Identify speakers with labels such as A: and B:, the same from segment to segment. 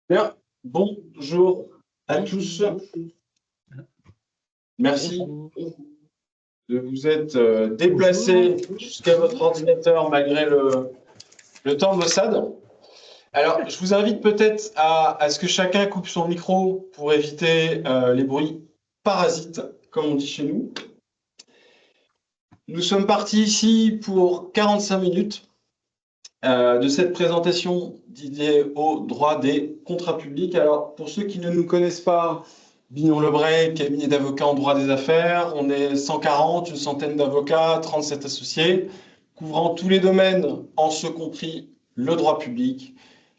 A: Bien, bonjour à tous. Merci de vous être déplacés jusqu'à votre ordinateur malgré le temps de maussade. Alors, je vous invite peut-être à ce que chacun coupe son micro pour éviter les bruits parasites, comme on dit chez nous. Nous sommes partis ici pour 45 minutes de cette présentation dédiée au droit des contrats publics. Alors, pour ceux qui ne nous connaissent pas, Bignon-Lebray, cabinet d'avocats en droit des affaires, on est 140, une centaine d'avocats, 37 associés, couvrant tous les domaines, en ce compris le droit public,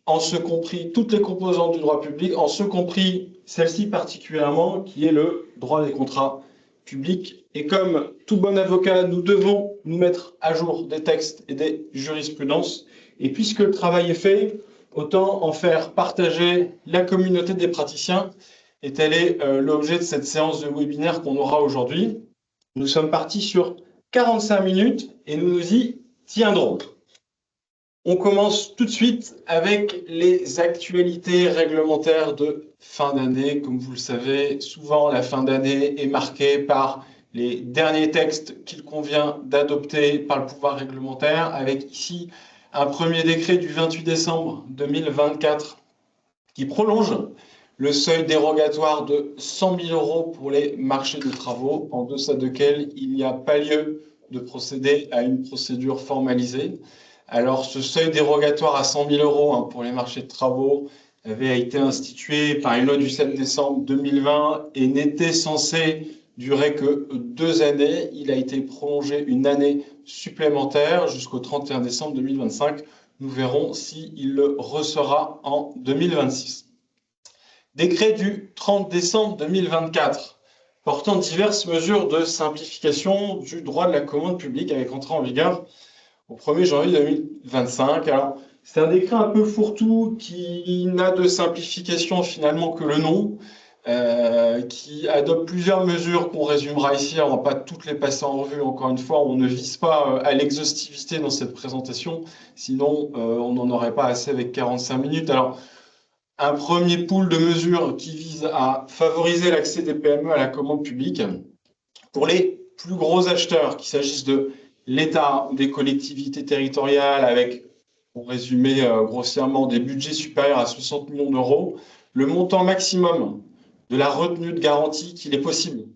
A: en ce compris toutes les composantes du droit public, en ce compris celle-ci particulièrement, qui est le droit des contrats publics. Et comme tout bon avocat, nous devons nous mettre à jour des textes et des jurisprudences. Et puisque le travail est fait, autant en faire partager la communauté des praticiens. Et tel est l'objet de cette séance de webinaire qu'on aura aujourd'hui. Nous sommes partis sur 45 minutes et nous nous y tiendrons. On commence tout de suite avec les actualités réglementaires de fin d'année. Comme vous le savez, souvent la fin d'année est marquée par les derniers textes qu'il convient d'adopter par le pouvoir réglementaire, avec ici un premier décret du 28 décembre 2024 qui prolonge le seuil dérogatoire de 100 000 € pour les marchés de travaux, en deçà desquels il n'y a pas lieu de procéder à une procédure formalisée. Alors, ce seuil dérogatoire à 100 000 € pour les marchés de travaux avait été institué par une loi du 7 décembre 2020 et n'était censé durer que 2 années. Il a été prolongé une année supplémentaire jusqu'au 31 décembre 2025. Nous verrons s'il le ressera en 2026. Décret du 30 décembre 2024 portant diverses mesures de simplification du droit de la commande publique avec entrée en vigueur au 1er janvier 2025. Alors, c'est un décret un peu fourre-tout qui n'a de simplification finalement que le nom, qui adopte plusieurs mesures qu'on résumera ici. On ne va pas toutes les passer en revue, encore une fois, on ne vise pas à l'exhaustivité dans cette présentation, sinon on n'en aurait pas assez avec 45 minutes. Alors, un premier pool de mesures qui vise à favoriser l'accès des PME à la commande publique pour les plus gros acheteurs, qu'il s'agisse de l'État ou des collectivités territoriales avec, pour résumer grossièrement, des budgets supérieurs à 60 millions d'euros, le montant maximum de la retenue de garantie qu'il est possible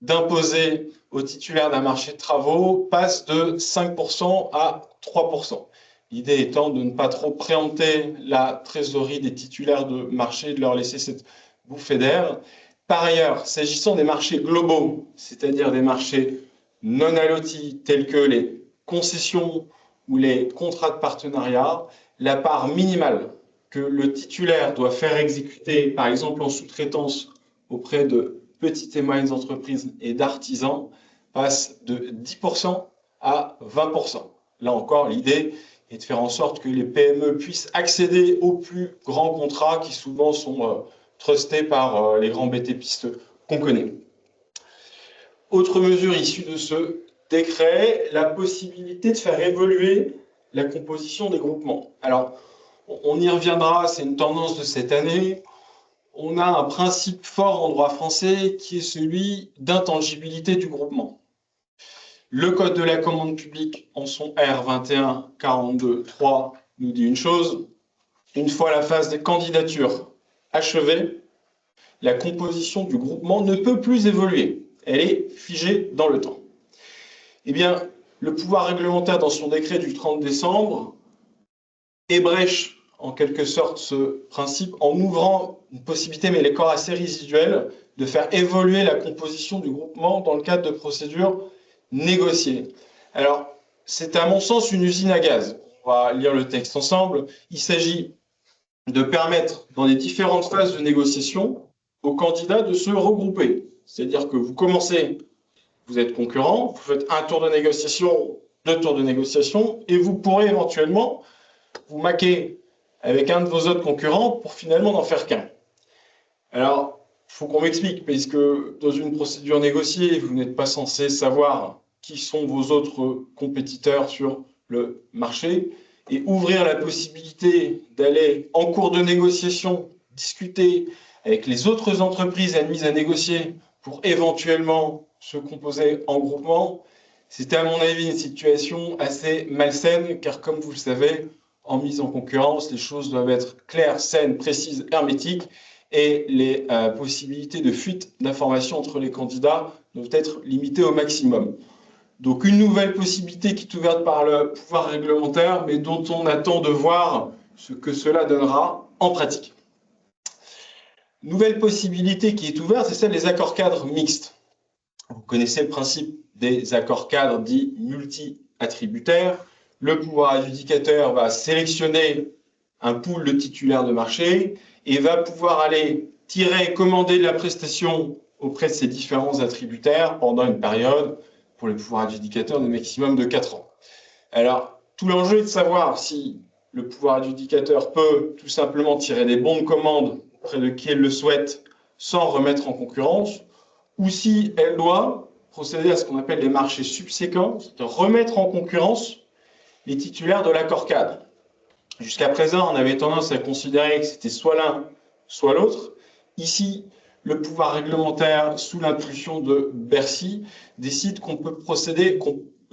A: d'imposer aux titulaires d'un marché de travaux passe de 5% à 3%. L'idée étant de ne pas trop préempter la trésorerie des titulaires de marché et de leur laisser cette bouffée d'air. Par ailleurs, s'agissant des marchés globaux, c'est-à-dire des marchés non allotis tels que les concessions ou les contrats de partenariat, la part minimale que le titulaire doit faire exécuter, par exemple en sous-traitance auprès de petites et moyennes entreprises et d'artisans, passe de 10% à 20%. Là encore, l'idée est de faire en sorte que les PME puissent accéder aux plus grands contrats qui souvent sont trustés par les grands BTPistes qu'on connaît. Autre mesure issue de ce décret, la possibilité de faire évoluer la composition des groupements. Alors, on y reviendra, c'est une tendance de cette année. On a un principe fort en droit français qui est celui d'intangibilité du groupement. Le Code de la commande publique, en son R21 42.3, nous dit une chose. Une fois la phase des candidatures achevée, la composition du groupement ne peut plus évoluer. Elle est figée dans le temps. Eh bien, le pouvoir réglementaire, dans son décret du 30 décembre, ébrèche en quelque sorte ce principe en ouvrant une possibilité, mais elle est encore assez résiduelle, de faire évoluer la composition du groupement dans le cadre de procédures négociées. Alors, c'est à mon sens une usine à gaz. On va lire le texte ensemble. Il s'agit de permettre, dans les différentes phases de négociation, aux candidats de se regrouper. C'est-à-dire que vous commencez, vous êtes concurrent, vous faites un tour de négociation, 2 tours de négociation, et vous pourrez éventuellement vous maquer avec un de vos autres concurrents pour finalement n'en faire qu'un. Alors, il faut qu'on m'explique, parce que dans une procédure négociée, vous n'êtes pas censé savoir qui sont vos autres compétiteurs sur le marché, et ouvrir la possibilité d'aller en cours de négociation discuter avec les autres entreprises admises à négocier pour éventuellement se composer en groupement, c'était à mon avis une situation assez malsaine, car comme vous le savez, en mise en concurrence, les choses doivent être claires, saines, précises, hermétiques, et les possibilités de fuite d'informations entre les candidats doivent être limitées au maximum. Donc une nouvelle possibilité qui est ouverte par le pouvoir réglementaire, mais dont on attend de voir ce que cela donnera en pratique. Nouvelle possibilité qui est ouverte, c'est celle des accords cadres mixtes. Vous connaissez le principe des accords cadres dits multi-attributaires. Le pouvoir adjudicateur va sélectionner un pool de titulaires de marché et va pouvoir aller tirer, commander de la prestation auprès de ces différents attributaires pendant une période, pour les pouvoirs adjudicateurs, de maximum de 4 ans. Alors, tout l'enjeu est de savoir si le pouvoir adjudicateur peut tout simplement tirer des bons de commande auprès de qui elle le souhaite sans remettre en concurrence, ou si elle doit procéder à ce qu'on appelle les marchés subséquents, c'est-à-dire remettre en concurrence les titulaires de l'accord cadre. Jusqu'à présent, on avait tendance à considérer que c'était soit l'un, soit l'autre. Ici, le pouvoir réglementaire, sous l'impulsion de Bercy, décide qu'on peut procéder,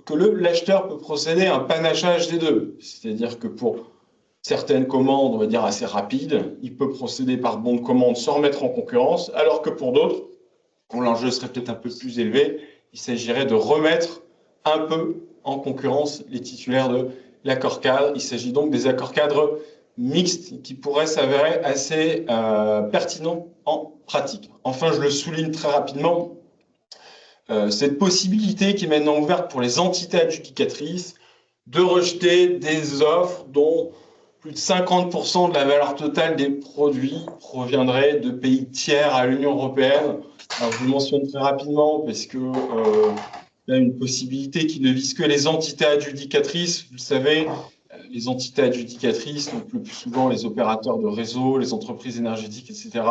A: que l'acheteur peut procéder à un panachage des deux. C'est-à-dire que pour certaines commandes, on va dire assez rapides, il peut procéder par bon de commande sans remettre en concurrence, alors que pour d'autres, l'enjeu serait peut-être un peu plus élevé, il s'agirait de remettre un peu en concurrence les titulaires de l'accord cadre. Il s'agit donc des accords cadres mixtes qui pourraient s'avérer assez pertinents en pratique. Enfin, je le souligne très rapidement, cette possibilité qui est maintenant ouverte pour les entités adjudicatrices de rejeter des offres dont plus de 50% de la valeur totale des produits proviendrait de pays tiers à l'Union européenne. Alors, je le mentionne très rapidement parce que il y a une possibilité qui ne vise que les entités adjudicatrices. Vous le savez, les entités adjudicatrices, donc le plus souvent les opérateurs de réseau, les entreprises énergétiques, etc.,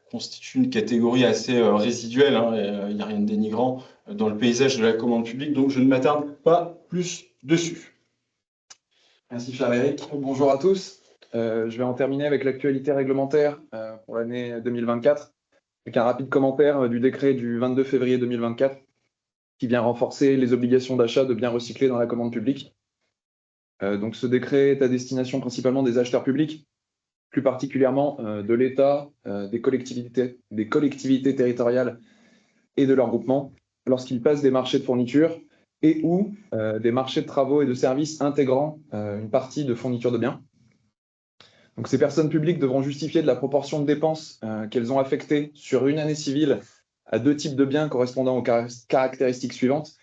A: constituent une catégorie assez résiduelle, hein, il n'y a rien de dénigrant dans le paysage de la commande publique, donc je ne m'attarde pas plus dessus.
B: Merci Frédéric. Bonjour à tous. Je vais en terminer avec l'actualité réglementaire pour l'année 2024, avec un rapide commentaire du décret du 22 février 2024 qui vient renforcer les obligations d'achat de biens recyclés dans la commande publique. Donc ce décret est à destination principalement des acheteurs publics, plus particulièrement de l'État, des collectivités territoriales et de leurs groupements, lorsqu'ils passent des marchés de fourniture et ou des marchés de travaux et de services intégrant une partie de fourniture de biens. Donc ces personnes publiques devront justifier de la proportion de dépenses qu'elles ont affectées sur une année civile à 2 types de biens correspondant aux caractéristiques suivantes.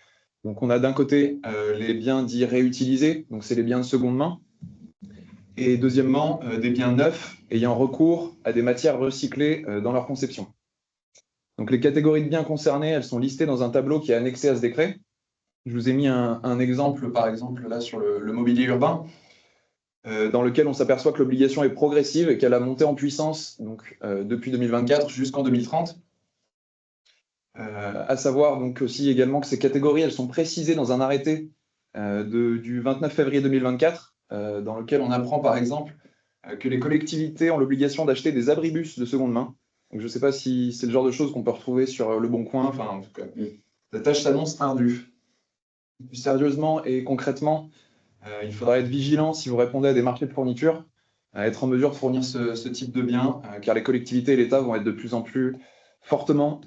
B: Donc on a d'un côté les biens dits réutilisés, donc c'est les biens de seconde main, et deuxièmement des biens neufs ayant recours à des matières recyclées dans leur conception. Donc les catégories de biens concernées, elles sont listées dans un tableau qui est annexé à ce décret. Je vous ai mis un exemple, par exemple, là sur le mobilier urbain, dans lequel on s'aperçoit que l'obligation est progressive et qu'elle a monté en puissance donc, depuis 2024 jusqu'en 2030. À savoir donc aussi également que ces catégories, elles sont précisées dans un arrêté du 29 février 2024, dans lequel on apprend par exemple que les collectivités ont l'obligation d'acheter des abribus de seconde main. Donc, je ne sais pas si c'est le genre de choses qu'on peut retrouver sur Le Bon Coin. Enfin, en tout cas, la tâche s'annonce ardue. Plus sérieusement et concrètement, il faudra être vigilant si vous répondez à des marchés de fourniture, à être en mesure de fournir ce type de biens, car les collectivités et l'État vont être de plus en plus fortement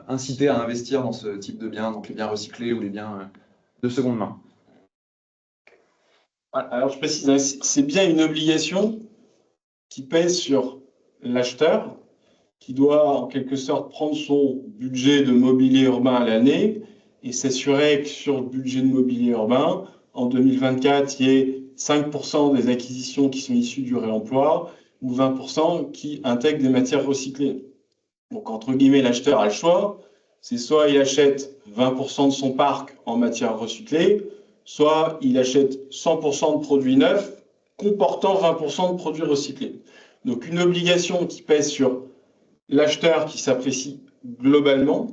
B: incités à investir dans ce type de biens, donc les biens recyclés ou les biens de seconde main.
A: Alors je précise, c'est bien une obligation qui pèse sur l'acheteur, qui doit en quelque sorte prendre son budget de mobilier urbain à l'année et s'assurer que sur le budget de mobilier urbain, en 2024, il y ait 5% des acquisitions qui sont issues du réemploi ou 20% qui intègrent des matières recyclées. Donc, entre guillemets, l'acheteur a le choix. C'est soit il achète 20% de son parc en matière recyclée, soit il achète 100% de produits neufs comportant 20% de produits recyclés. Donc, une obligation qui pèse sur l'acheteur qui s'apprécie globalement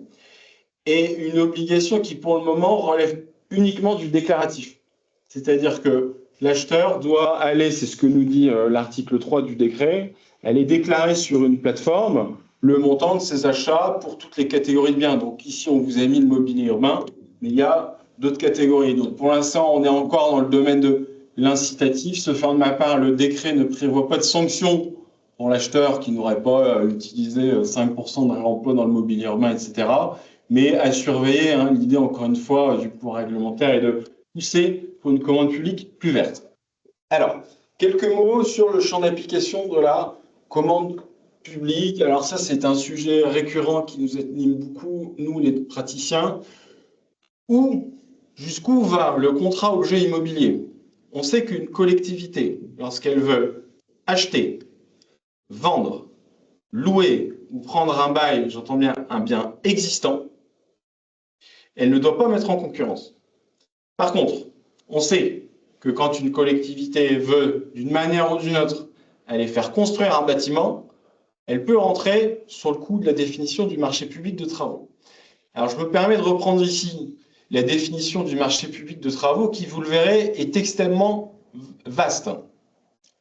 A: et une obligation qui, pour le moment, relève uniquement du déclaratif. C'est-à-dire que l'acheteur doit aller, c'est ce que nous dit l'article 3 du décret, aller déclarer sur une plateforme le montant de ses achats pour toutes les catégories de biens. Donc ici, on vous a mis le mobilier urbain, mais il y a d'autres catégories. Donc pour l'instant, on est encore dans le domaine de l'incitatif. Ce fait de ma part, le décret ne prévoit pas de sanction pour l'acheteur qui n'aurait pas utilisé 5% de réemploi dans le mobilier urbain, etc. Mais à surveiller, hein, l'idée, encore une fois, du pouvoir réglementaire est de pousser pour une commande publique plus verte. Alors, quelques mots sur le champ d'application de la commande publique. Alors ça, c'est un sujet récurrent qui nous anime beaucoup, nous les praticiens. Jusqu'où va le contrat objet immobilier? On sait qu'une collectivité, lorsqu'elle veut acheter, vendre, louer ou prendre un bail, j'entends bien un bien existant, elle ne doit pas mettre en concurrence. Par contre, on sait que quand une collectivité veut, d'une manière ou d'une autre, aller faire construire un bâtiment, elle peut rentrer sur le coup de la définition du marché public de travaux. Alors, je me permets de reprendre ici la définition du marché public de travaux qui, vous le verrez, est extrêmement vaste.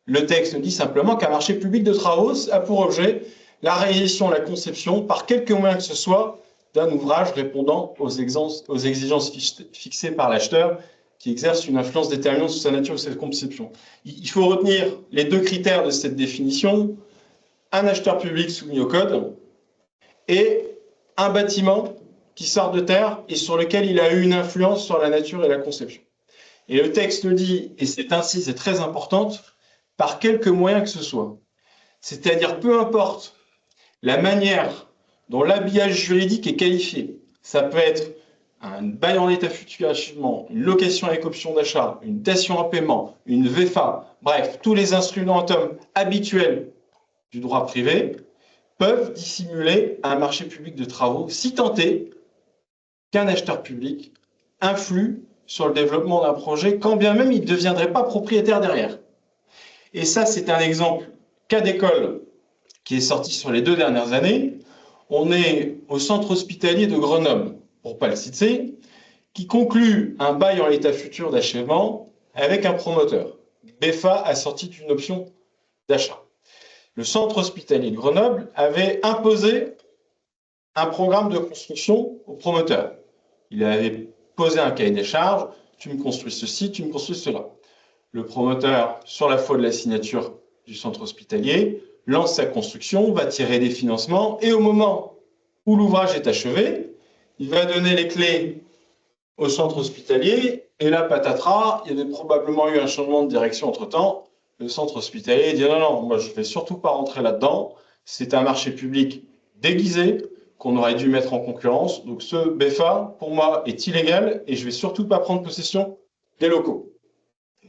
A: Le texte dit simplement qu'un marché public de travaux a pour objet la réalisation, la conception, par quelque moyen que ce soit, d'un ouvrage répondant aux exigences fixées par l'acheteur qui exerce une influence déterminante sur sa nature ou sa conception. Il faut retenir les deux critères de cette définition: un acheteur public soumis au code et un bâtiment qui sort de terre et sur lequel il a eu une influence sur la nature et la conception. Et le texte dit, et c'est ainsi, c'est très important, par quelque moyen que ce soit. C'est-à-dire, peu importe la manière dont l'habillage juridique est qualifié. Ça peut être un bail en état futur d'achèvement, une location avec option d'achat, une datation en paiement, une VFA, bref, tous les instrumentums habituels du droit privé peuvent dissimuler un marché public de travaux si tant est qu'un acheteur public influe sur le développement d'un projet, quand bien même il ne deviendrait pas propriétaire derrière. Et ça, c'est un exemple cas d'école qui est sorti sur les 2 dernières années. On est au centre hospitalier de Grenoble, pour ne pas le citer, qui conclut un bail en l'état futur d'achèvement avec un promoteur. BEFA assorti d'une option d'achat. Le centre hospitalier de Grenoble avait imposé un programme de construction au promoteur. Il avait posé un cahier des charges, tu me construis ceci, tu me construis cela. Le promoteur, sur la foi de la signature du centre hospitalier, lance sa construction, va tirer des financements, et au moment où l'ouvrage est achevé, il va donner les clés au centre hospitalier, et là, patatras, il y avait probablement eu un changement de direction entre-temps. Le centre hospitalier dit non, non, moi je ne vais surtout pas rentrer là-dedans, c'est un marché public déguisé qu'on aurait dû mettre en concurrence, donc ce BEFA, pour moi, est illégal, et je ne vais surtout pas prendre possession des locaux.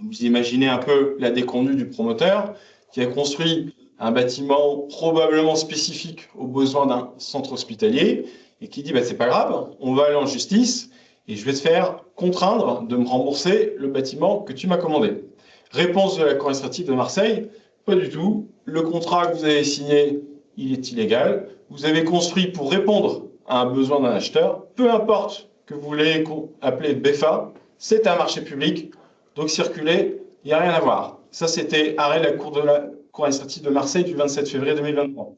A: Vous imaginez un peu la déconvenue du promoteur qui a construit un bâtiment probablement spécifique aux besoins d'un centre hospitalier et qui dit bah, c'est pas grave, on va aller en justice et je vais te faire contraindre de me rembourser le bâtiment que tu m'as commandé. Réponse de la Cour administrative de Marseille, pas du tout. Le contrat que vous avez signé, il est illégal. Vous avez construit pour répondre à un besoin d'un acheteur, peu importe que vous l'ayez appelé BEFA, c'est un marché public. Donc circuler, il n'y a rien à voir. Ça, c'était arrêt de la Cour administrative de Marseille du 27 février 2023.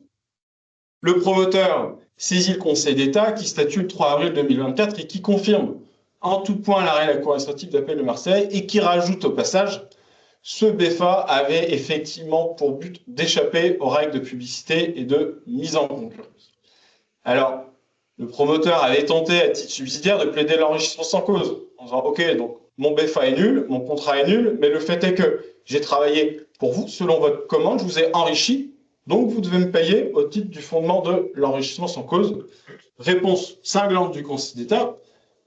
A: Le promoteur saisit le Conseil d'État qui statue le 3 avril 2024 et qui confirme en tout point l'arrêt de la Cour administrative d'appel de Marseille et qui rajoute au passage ce BEFA avait effectivement pour but d'échapper aux règles de publicité et de mise en concurrence. Alors, le promoteur avait tenté à titre subsidiaire de plaider l'enrichissement sans cause en disant ok, donc mon BEFA est nul, mon contrat est nul, mais le fait est que j'ai travaillé pour vous, selon votre commande, je vous ai enrichi, donc vous devez me payer au titre du fondement de l'enrichissement sans cause. Réponse cinglante du Conseil d'État.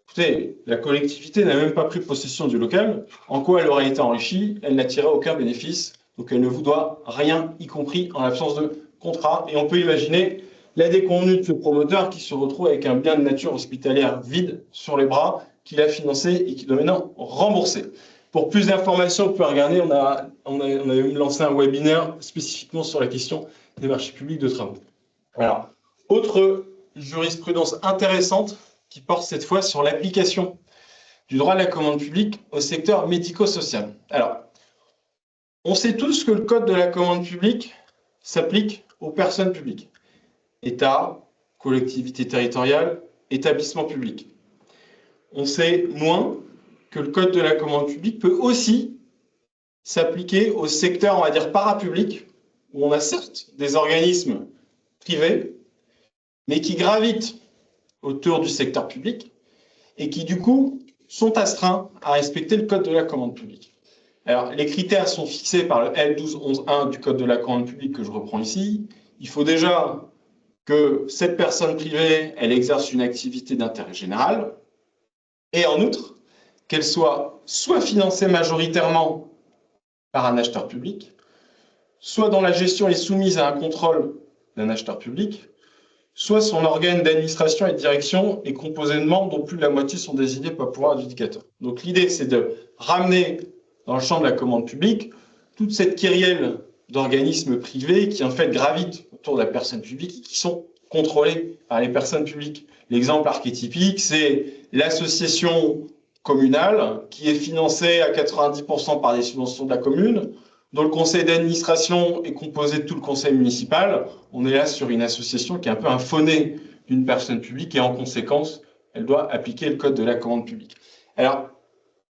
A: Écoutez, la collectivité n'a même pas pris possession du local. En quoi elle aurait été enrichie? Elle n'a tiré aucun bénéfice, donc elle ne vous doit rien, y compris en l'absence de contrat. Et on peut imaginer la déconvenue de ce promoteur qui se retrouve avec un bien de nature hospitalière vide sur les bras, qu'il a financé et qui doit maintenant rembourser. Pour plus d'informations, vous pouvez regarder, on a même lancé un webinaire spécifiquement sur la question des marchés publics de travaux. Alors, autre jurisprudence intéressante qui porte cette fois sur l'application du droit de la commande publique au secteur médico-social. Alors, On sait tous que le code de la commande publique s'applique aux personnes publiques. État, collectivité territoriale, établissement public. On sait moins que le code de la commande publique peut aussi s'appliquer au secteur, on va dire, parapublic, où on a certes des organismes privés, mais qui gravitent autour du secteur public et qui, du coup, sont astreints à respecter le code de la commande publique. Alors, les critères sont fixés par le L1211.1 du code de la commande publique que je reprends ici. Il faut déjà que cette personne privée, elle exerce une activité d'intérêt général, et en outre, qu'elle soit financée majoritairement par un acheteur public, soit dont la gestion est soumise à un contrôle d'un acheteur public, soit son organe d'administration et de direction est composé de membres dont plus de la moitié sont désignés par pouvoir adjudicateur. Donc l'idée, c'est de ramener dans le champ de la commande publique toute cette kyrielle d'organismes privés qui en fait gravitent autour de la personne publique et qui sont contrôlés par les personnes publiques. L'exemple archétypique, c'est l'association communale qui est financée à 90% par des subventions de la commune, dont le conseil d'administration est composé de tout le conseil municipal. On est là sur une association qui est un peu un fauné d'une personne publique et en conséquence, elle doit appliquer le code de la commande publique. Alors,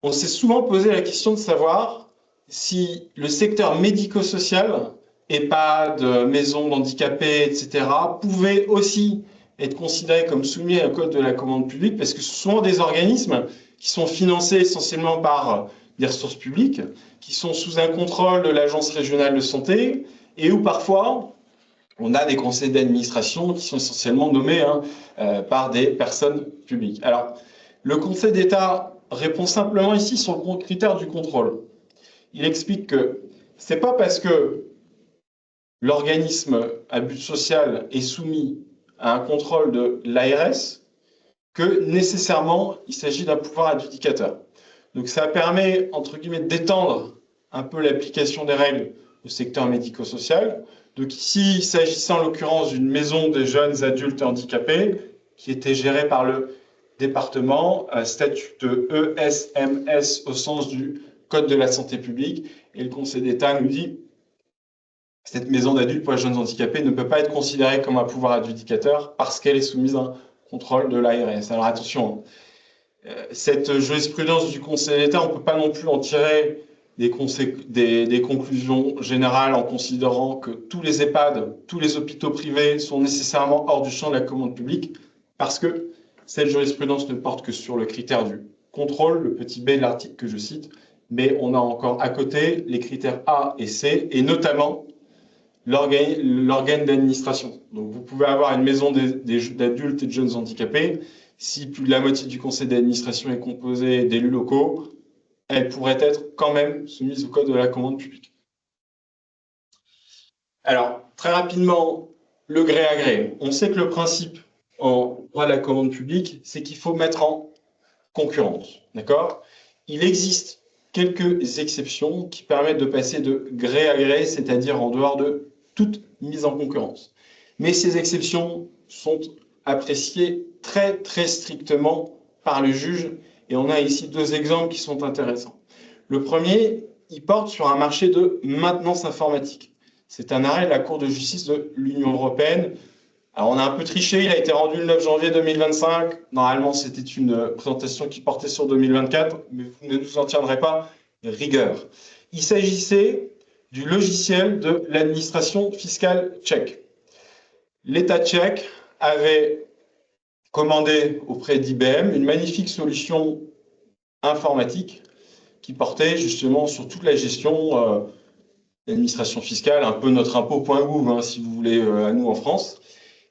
A: on s'est souvent posé la question de savoir si le secteur médico-social, EHPAD, maisons d'handicapés, etc., pouvait aussi être considéré comme soumis au code de la commande publique, parce que ce sont des organismes qui sont financés essentiellement par des ressources publiques, qui sont sous un contrôle de l'agence régionale de santé, et où parfois on a des conseils d'administration qui sont essentiellement nommés par des personnes publiques. Alors, le Conseil d'État répond simplement ici sur le critère du contrôle. Il explique que ce n'est pas parce que l'organisme à but social est soumis à un contrôle de l'ARS que nécessairement il s'agit d'un pouvoir adjudicateur. Donc ça permet, entre guillemets, d'étendre un peu l'application des règles au secteur médico-social. Donc ici, il s'agissait en l'occurrence d'une maison des jeunes adultes handicapés qui était gérée par le département, statut de ESMS au sens du Code de la santé publique. Et le Conseil d'État nous dit que cette maison d'adultes pour les jeunes handicapés ne peut pas être considérée comme un pouvoir adjudicateur parce qu'elle est soumise à un contrôle de l'ARS. Alors attention, cette jurisprudence du Conseil d'État, on ne peut pas non plus en tirer des conclusions générales en considérant que tous les EHPAD, tous les hôpitaux privés sont nécessairement hors du champ de la commande publique, parce que cette jurisprudence ne porte que sur le critère du contrôle, le petit b de l'article que je cite, mais on a encore à côté les critères A et C, et notamment l'organe d'administration. Donc vous pouvez avoir une maison d'adultes et de jeunes handicapés. Si plus de la moitié du conseil d'administration est composé d'élus locaux, elle pourrait être quand même soumise au code de la commande publique. Alors, très rapidement, le gré à gré. On sait que le principe en droit de la commande publique, c'est qu'il faut mettre en concurrence. D'accord ? Il existe quelques exceptions qui permettent de passer de gré à gré, c'est-à-dire en dehors de toute mise en concurrence. Mais ces exceptions sont appréciées très, très strictement par le juge. Et on a ici deux exemples qui sont intéressants. Le premier, il porte sur un marché de maintenance informatique. C'est un arrêt de la Cour de justice de l'Union européenne. Alors, on a un peu triché, il a été rendu le 9 janvier 2025. Normalement, c'était une présentation qui portait sur 2024, mais vous ne nous en tiendrez pas rigueur. Il s'agissait du logiciel de l'administration fiscale tchèque. L'État tchèque avait commandé auprès d'IBM une magnifique solution informatique qui portait justement sur toute la gestion de l'administration fiscale, un peu notre impôt.gouv, si vous voulez, à nous en France.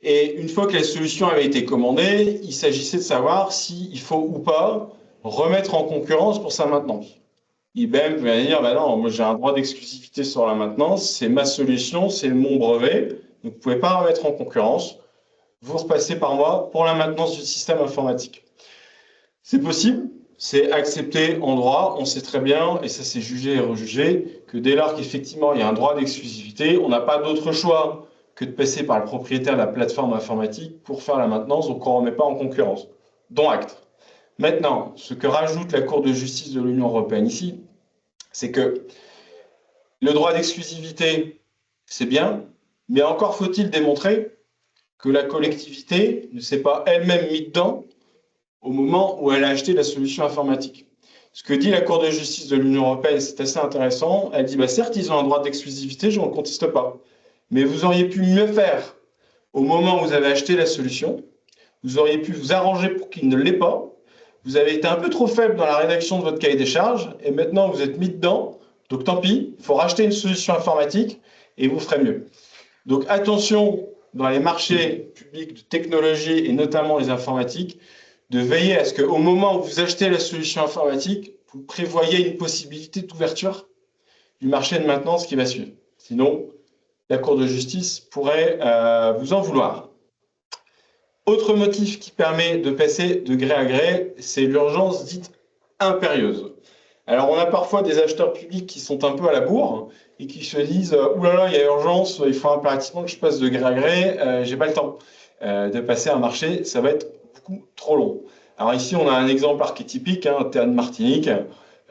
A: Et une fois que la solution avait été commandée, il s'agissait de savoir s'il faut ou pas remettre en concurrence pour sa maintenance. IBM va dire, bah non, moi j'ai un droit d'exclusivité sur la maintenance, c'est ma solution, c'est mon brevet, donc vous ne pouvez pas remettre en concurrence, vous repassez par moi pour la maintenance du système informatique. C'est possible, c'est accepté en droit, on sait très bien, et ça c'est jugé et rejugé, que dès lors qu'effectivement il y a un droit d'exclusivité, on n'a pas d'autre choix que de passer par le propriétaire de la plateforme informatique pour faire la maintenance, donc on ne remet pas en concurrence. Dont acte. Maintenant, ce que rajoute la Cour de justice de l'Union européenne ici, c'est que Le droit d'exclusivité, c'est bien, mais encore faut-il démontrer que la collectivité ne s'est pas elle-même mise dedans au moment où elle a acheté la solution informatique. Ce que dit la Cour de justice de l'Union européenne, c'est assez intéressant. Elle dit, bah, certes, ils ont un droit d'exclusivité, je ne le conteste pas, mais vous auriez pu mieux faire au moment où vous avez acheté la solution. Vous auriez pu vous arranger pour qu'il ne l'ait pas. Vous avez été un peu trop faible dans la rédaction de votre cahier des charges, et maintenant vous êtes mis dedans. Donc tant pis, il faut racheter une solution informatique et vous ferez mieux. Donc attention dans les marchés publics de technologie et notamment les informatiques, de veiller à ce qu'au moment où vous achetez la solution informatique, vous prévoyez une possibilité d'ouverture du marché de maintenance qui va suivre. Sinon, la Cour de justice pourrait vous en vouloir. Autre motif qui permet de passer de gré à gré, c'est l'urgence dite impérieuse. Alors, on a parfois des acheteurs publics qui sont un peu à la bourre et qui se disent « Ouh là là, il y a urgence, il faut impérativement que je passe de gré à gré, j'ai pas le temps de passer un marché, ça va être beaucoup trop long. » Alors ici, on a un exemple archétypique, un Théâtre Martinique.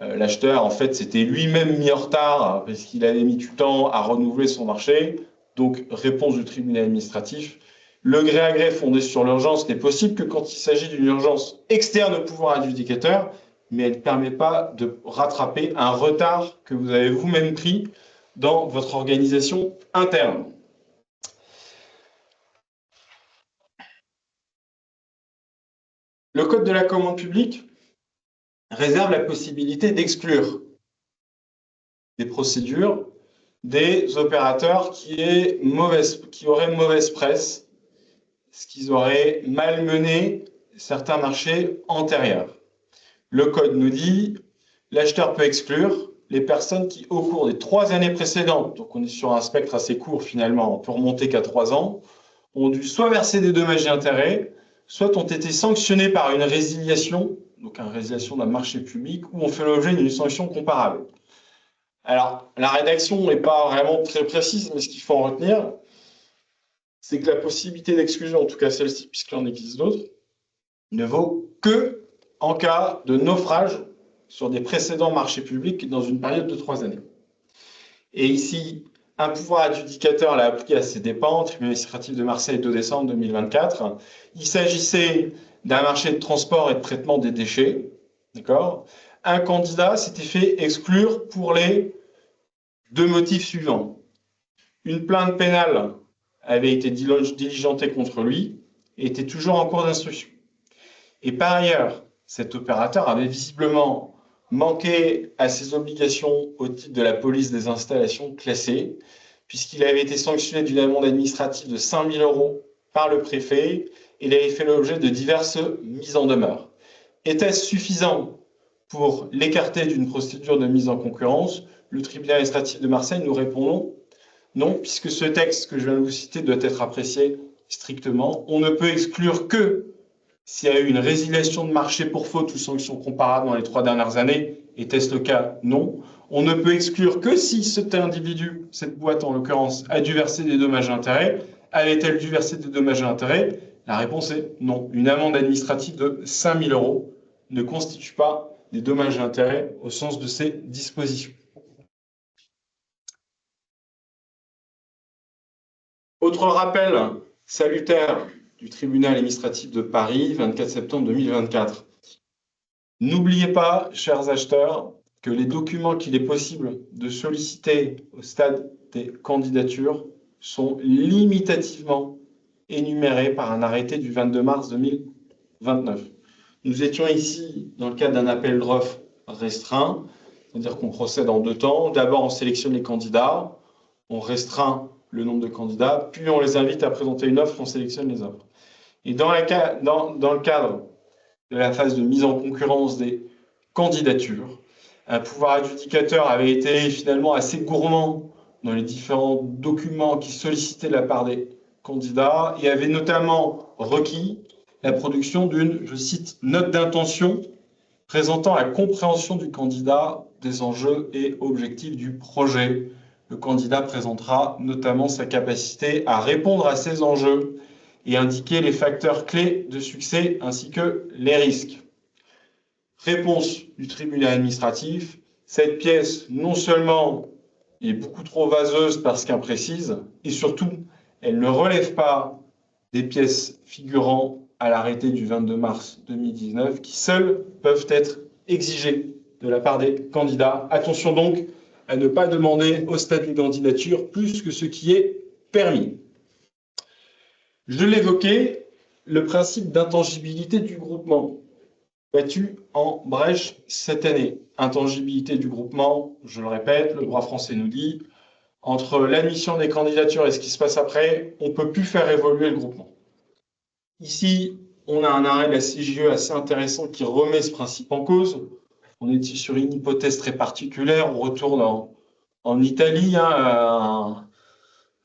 A: L'acheteur, en fait, s'était lui-même mis en retard parce qu'il avait mis du temps à renouveler son marché. Donc, réponse du tribunal administratif. Le gré à gré fondé sur l'urgence n'est possible que quand il s'agit d'une urgence externe au pouvoir adjudicateur, mais elle ne permet pas de rattraper un retard que vous avez vous-même pris dans votre organisation interne. Le Code de la commande publique réserve la possibilité d'exclure des procédures des opérateurs qui auraient mauvaise presse, ce qu'ils auraient malmené certains marchés antérieurs. Le code nous dit, l'acheteur peut exclure les personnes qui, au cours des 3 années précédentes, donc on est sur un spectre assez court finalement, on peut remonter qu'à 3 ans, ont dû soit verser des dommages et intérêts, soit ont été sanctionnés par une résiliation, donc une résiliation d'un marché public, ou ont fait l'objet d'une sanction comparable. Alors, la rédaction n'est pas vraiment très précise, mais ce qu'il faut en retenir, c'est que la possibilité d'exclusion, en tout cas celle-ci, puisqu'il en existe d'autres, ne vaut que en cas de naufrage sur des précédents marchés publics dans une période de 3 années. Et ici, un pouvoir adjudicateur l'a appliqué à ses dépens, tribunal administratif de Marseille, 2 décembre 2024. Il s'agissait d'un marché de transport et de traitement des déchets. D'accord ? Un candidat s'était fait exclure pour les 2 motifs suivants. Une plainte pénale avait été diligentée contre lui et était toujours en cours d'instruction. Et par ailleurs, cet opérateur avait visiblement manqué à ses obligations au titre de la police des installations classées, puisqu'il avait été sanctionné d'une amende administrative de 5 000 € par le préfet et il avait fait l'objet de diverses mises en demeure. Était-ce suffisant pour l'écarter d'une procédure de mise en concurrence? Le tribunal administratif de Marseille nous répond non. Non, puisque ce texte que je viens de vous citer doit être apprécié strictement. On ne peut exclure que s'il y a eu une résiliation de marché pour faute ou sanction comparable dans les 3 dernières années. Était-ce le cas? Non. On ne peut exclure que si cet individu, cette boîte en l'occurrence, a dû verser des dommages et intérêts. Avait-elle dû verser des dommages et intérêts? La réponse est non. Une amende administrative de 5 000 € ne constitue pas des dommages et intérêts au sens de ces dispositions. Autre rappel salutaire du tribunal administratif de Paris, 24 septembre 2024. N'oubliez pas, chers acheteurs, que les documents qu'il est possible de solliciter au stade des candidatures sont limitativement énumérés par un arrêté du 22 mars 2029. Nous étions ici dans le cadre d'un appel d'offres restreint, c'est-à-dire qu'on procède en 2 temps. D'abord, on sélectionne les candidats, on restreint le nombre de candidats, puis on les invite à présenter une offre, on sélectionne les offres. Et dans le cadre de la phase de mise en concurrence des candidatures, un pouvoir adjudicateur avait été finalement assez gourmand dans les différents documents qui sollicitaient de la part des candidats et avait notamment requis la production d'une, je cite, note d'intention présentant la compréhension du candidat des enjeux et objectifs du projet. Le candidat présentera notamment sa capacité à répondre à ces enjeux et indiquer les facteurs clés de succès ainsi que les risques. Réponse du tribunal administratif, cette pièce non seulement est beaucoup trop vaseuse parce qu'imprécise, et surtout, elle ne relève pas des pièces figurant à l'arrêté du 22 mars 2019 qui seules peuvent être exigées de la part des candidats. Attention donc à ne pas demander au statut de candidature plus que ce qui est permis. Je l'évoquais, le principe d'intangibilité du groupement, battu en brèche cette année. Intangibilité du groupement, je le répète, le droit français nous dit, entre l'admission des candidatures et ce qui se passe après, on ne peut plus faire évoluer le groupement. Ici, on a un arrêt de la CJE assez intéressant qui remet ce principe en cause. On est sur une hypothèse très particulière, on retourne en Italie,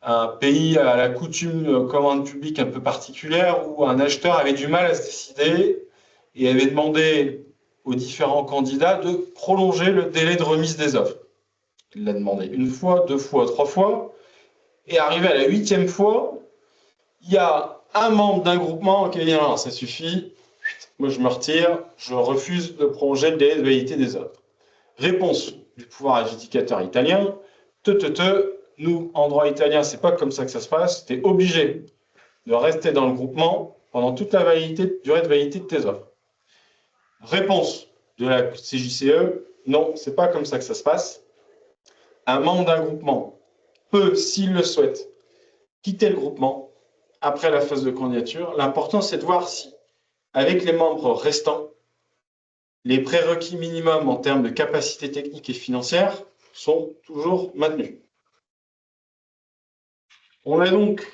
A: un pays à la coutume commande publique un peu particulière, où un acheteur avait du mal à se décider et avait demandé aux différents candidats de prolonger le délai de remise des offres. Il l'a demandé une fois, deux fois, trois fois, et arrivé à la 8e fois, il y a un membre d'un groupement qui a dit non, ça suffit, moi je me retire, je refuse de prolonger le délai de validité des offres. Réponse du pouvoir adjudicateur italien, nous, en droit italien, c'est pas comme ça que ça se passe, tu es obligé de rester dans le groupement pendant toute la durée de validité de tes offres. Réponse de la CJCE, non, c'est pas comme ça que ça se passe. Un membre d'un groupement peut, s'il le souhaite, quitter le groupement après la phase de candidature. L'important, c'est de voir si, avec les membres restants, les prérequis minimums en termes de capacité technique et financière sont toujours maintenus. On a donc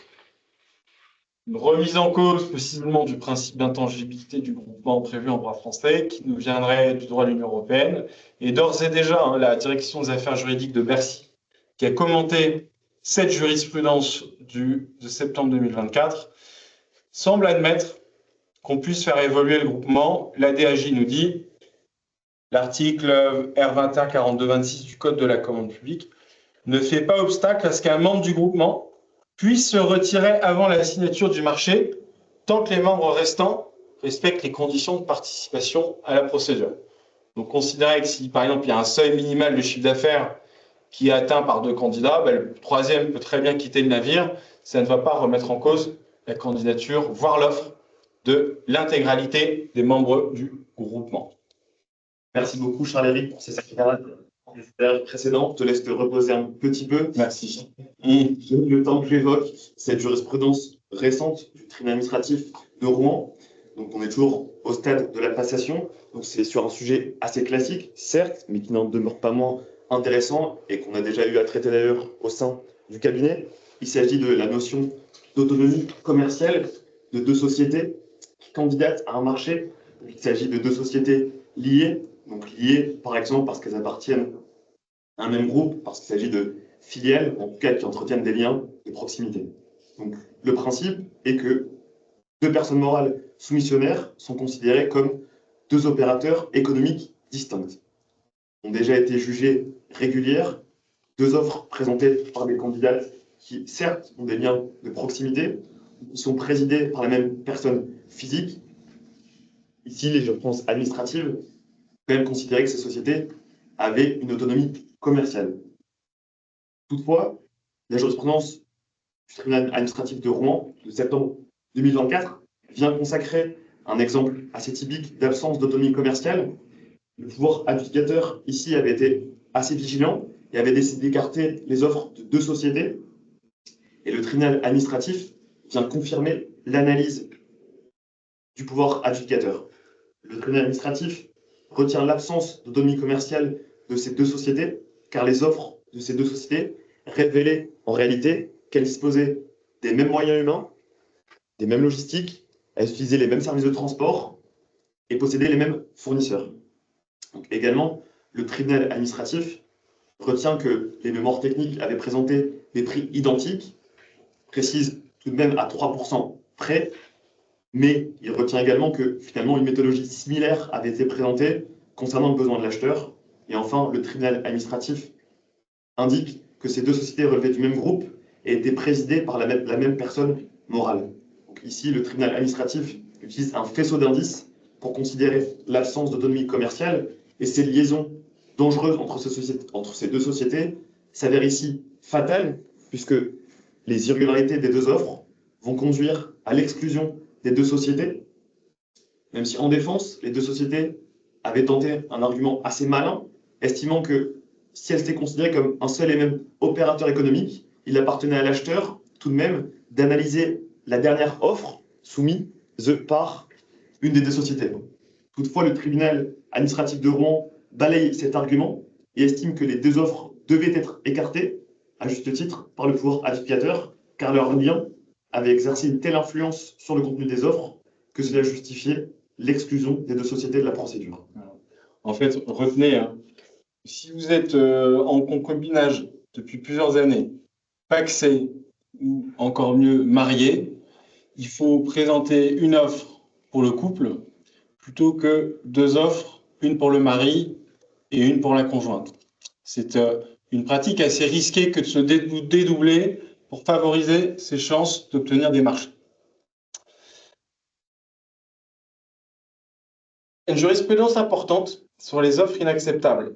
A: une remise en cause possiblement du principe d'intangibilité du groupement prévu en droit français qui nous viendrait du droit de l'Union européenne. Et d'ores et déjà, la direction des affaires juridiques de Bercy, qui a commenté cette jurisprudence de septembre 2024, semble admettre qu'on puisse faire évoluer le groupement. La DAJ nous dit, l'article R21-42-26 du Code de la commande publique ne fait pas obstacle à ce qu'un membre du groupement puisse se retirer avant la signature du marché tant que les membres restants respectent les conditions de participation à la procédure. Donc, considérez que si, par exemple, il y a un seuil minimal de chiffre d'affaires qui est atteint par 2 candidats, le troisième peut très bien quitter le navire. Ça ne va pas remettre en cause la candidature, voire l'offre de l'intégralité des membres du groupement.
C: Merci beaucoup, Charles-Éric, pour ces éclairages précédents. Je te laisse te reposer un petit peu.
A: Merci.
C: Le temps que j'évoque, cette jurisprudence récente du tribunal administratif de Rouen. Donc, on est toujours au stade de la passation. Donc, c'est sur un sujet assez classique, certes, mais qui n'en demeure pas moins intéressant et qu'on a déjà eu à traiter d'ailleurs au sein du cabinet. Il s'agit de la notion d'autonomie commerciale de 2 sociétés qui candidatent à un marché. Il s'agit de 2 sociétés liées, donc liées par exemple parce qu'elles appartiennent à un même groupe, parce qu'il s'agit de filiales, en tout cas qui entretiennent des liens de proximité. Donc le principe est que 2 personnes morales soumissionnaires sont considérées comme 2 opérateurs économiques distincts. Ont déjà été jugées régulières 2 offres présentées par des candidats qui certes ont des liens de proximité, qui sont présidés par la même personne physique. Ici, les jurisprudences administratives quand même considérer que ces sociétés avaient une autonomie commerciale. Toutefois, la jurisprudence du tribunal administratif de Rouen de septembre 2024 vient consacrer un exemple assez typique d'absence d'autonomie commerciale. Le pouvoir adjudicateur ici avait été assez vigilant et avait décidé d'écarter les offres de 2 sociétés. Et le tribunal administratif vient confirmer l'analyse du pouvoir adjudicateur. Le tribunal administratif retient l'absence d'autonomie commerciale de ces 2 sociétés, car les offres de ces 2 sociétés révélaient en réalité qu'elles disposaient des mêmes moyens humains, des mêmes logistiques, elles utilisaient les mêmes services de transport et possédaient les mêmes fournisseurs. Donc, également, le tribunal administratif retient que les mémoires techniques avaient présenté des prix identiques, précise tout de même à 3% près, mais il retient également que finalement une méthodologie similaire avait été présentée concernant le besoin de l'acheteur. Et enfin, le tribunal administratif indique que ces 2 sociétés relevaient du même groupe et étaient présidées par la même personne morale. Donc ici, le tribunal administratif utilise un faisceau d'indices pour considérer l'absence d'autonomie commerciale et ces liaisons dangereuses entre ces 2 sociétés s'avère ici fatale, puisque les irrégularités des deux offres vont conduire à l'exclusion des deux sociétés, même si en défense, les deux sociétés avaient tenté un argument assez malin, estimant que si elles étaient considérées comme un seul et même opérateur économique, il appartenait à l'acheteur tout de même d'analyser la dernière offre soumise par une des deux sociétés. Toutefois, le tribunal administratif de Rouen balaye cet argument et estime que les deux offres devaient être écartées, à juste titre, par le pouvoir adjudicateur, car leur lien avait exercé une telle influence sur le contenu des offres que cela justifiait l'exclusion des deux sociétés de la procédure.
A: En fait, retenez, hein, si vous êtes en concubinage depuis plusieurs années, pacsé ou encore mieux marié, il faut présenter une offre pour le couple plutôt que deux offres, une pour le mari et une pour la conjointe. C'est une pratique assez risquée que de se dédoubler pour favoriser ses chances d'obtenir des marchés. Une jurisprudence importante sur les offres inacceptables.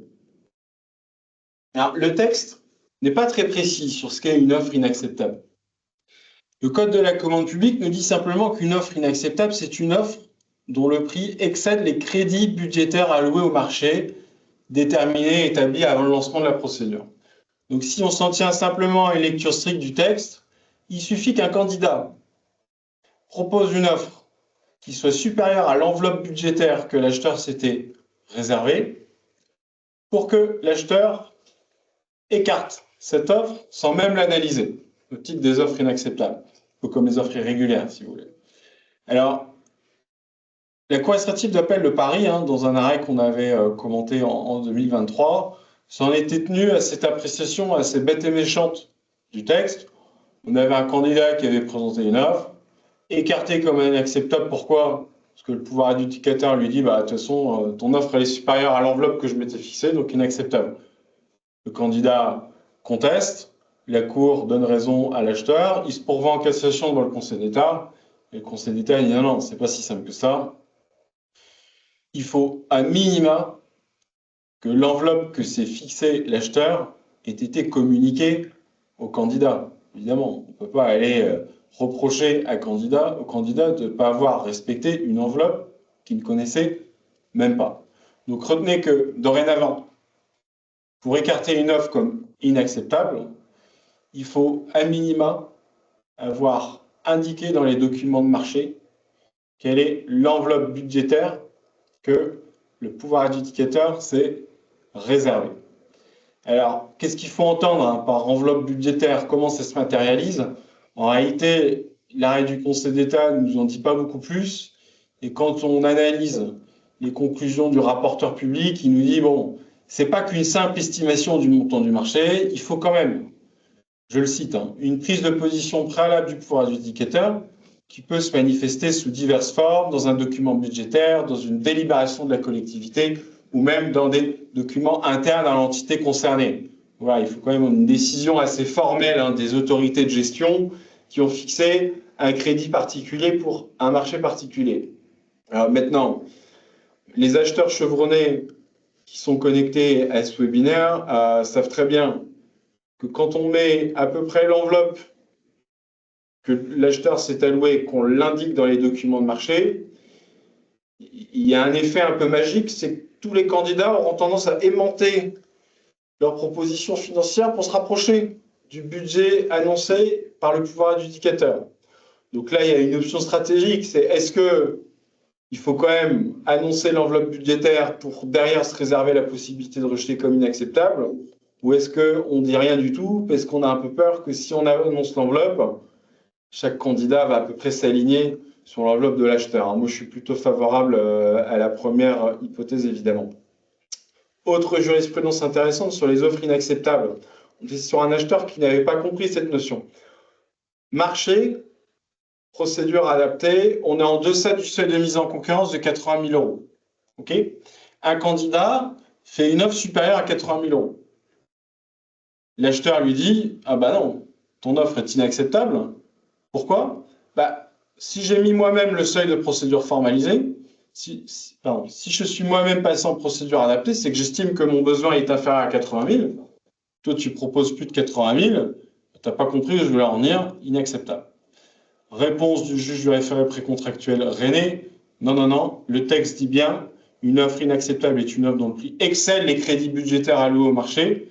A: Alors, le texte n'est pas très précis sur ce qu'est une offre inacceptable. Le Code de la commande publique nous dit simplement qu'une offre inacceptable, c'est une offre dont le prix excède les crédits budgétaires alloués au marché, déterminés et établis avant le lancement de la procédure. Donc, si on s'en tient simplement à une lecture stricte du texte, il suffit qu'un candidat propose une offre qui soit supérieure à l'enveloppe budgétaire que l'acheteur s'était réservée pour que l'acheteur écarte cette offre sans même l'analyser, au titre des offres inacceptables, ou comme les offres irrégulières, si vous voulez. Alors, la Cour administrative d'appel de Paris, dans un arrêt qu'on avait commenté en 2023, s'en était tenu à cette appréciation assez bête et méchante du texte. On avait un candidat qui avait présenté une offre, écarté comme inacceptable. Pourquoi? Parce que le pouvoir adjudicateur lui dit, de toute façon, ton offre elle est supérieure à l'enveloppe que je m'étais fixée, donc inacceptable. Le candidat conteste, la Cour donne raison à l'acheteur, il se pourvoit en cassation devant le Conseil d'État, et le Conseil d'État dit non, c'est pas si simple que ça. Il faut à minima que l'enveloppe que s'est fixée l'acheteur ait été communiquée au candidat. Évidemment, on ne peut pas aller reprocher au candidat de ne pas avoir respecté une enveloppe qu'il ne connaissait même pas. Donc retenez que dorénavant, pour écarter une offre comme inacceptable, il faut à minima avoir indiqué dans les documents de marché quelle est l'enveloppe budgétaire que le pouvoir adjudicateur s'est réservé. Alors, qu'est-ce qu'il faut entendre par enveloppe budgétaire? Comment ça se matérialise? En réalité, l'arrêt du Conseil d'État ne nous en dit pas beaucoup plus. Et quand on analyse les conclusions du rapporteur public, il nous dit, bon, c'est pas qu'une simple estimation du montant du marché, il faut quand même, je le cite, une prise de position préalable du pouvoir adjudicateur qui peut se manifester sous diverses formes, dans un document budgétaire, dans une délibération de la collectivité, ou même dans des documents internes à l'entité concernée. Voilà, il faut quand même une décision assez formelle des autorités de gestion qui ont fixé un crédit particulier pour un marché particulier. Alors maintenant, les acheteurs chevronnés qui sont connectés à ce webinaire savent très bien que quand on met à peu près l'enveloppe que l'acheteur s'est alloué, qu'on l'indique dans les documents de marché, il y a un effet un peu magique, c'est que tous les candidats auront tendance à aimanter leurs propositions financières pour se rapprocher du budget annoncé par le pouvoir adjudicateur. Donc là, il y a une option stratégique, c'est est-ce qu'il faut quand même annoncer l'enveloppe budgétaire pour derrière se réserver la possibilité de rejeter comme inacceptable, ou est-ce qu'on ne dit rien du tout parce qu'on a un peu peur que si on annonce l'enveloppe, chaque candidat va à peu près s'aligner sur l'enveloppe de l'acheteur. Moi, je suis plutôt favorable à la première hypothèse, évidemment. Autre jurisprudence intéressante sur les offres inacceptables. On est sur un acheteur qui n'avait pas compris cette notion. Marché, procédure adaptée, on est en deçà du seuil de mise en concurrence de 80 000 euros. Okay, un candidat fait une offre supérieure à 80 000 euros. L'acheteur lui dit « Ah bah non, ton offre est inacceptable. » Pourquoi? Si j'ai mis moi-même le seuil de procédure formalisée, si je suis moi-même passé en procédure adaptée, c'est que j'estime que mon besoin est inférieur à 80 000. Toi, tu proposes plus de 80 000, tu n'as pas compris, je voulais en venir, inacceptable. Réponse du juge du référé précontractuel René, non, non, non, le texte dit bien, une offre inacceptable est une offre dont le prix excède les crédits budgétaires alloués au marché.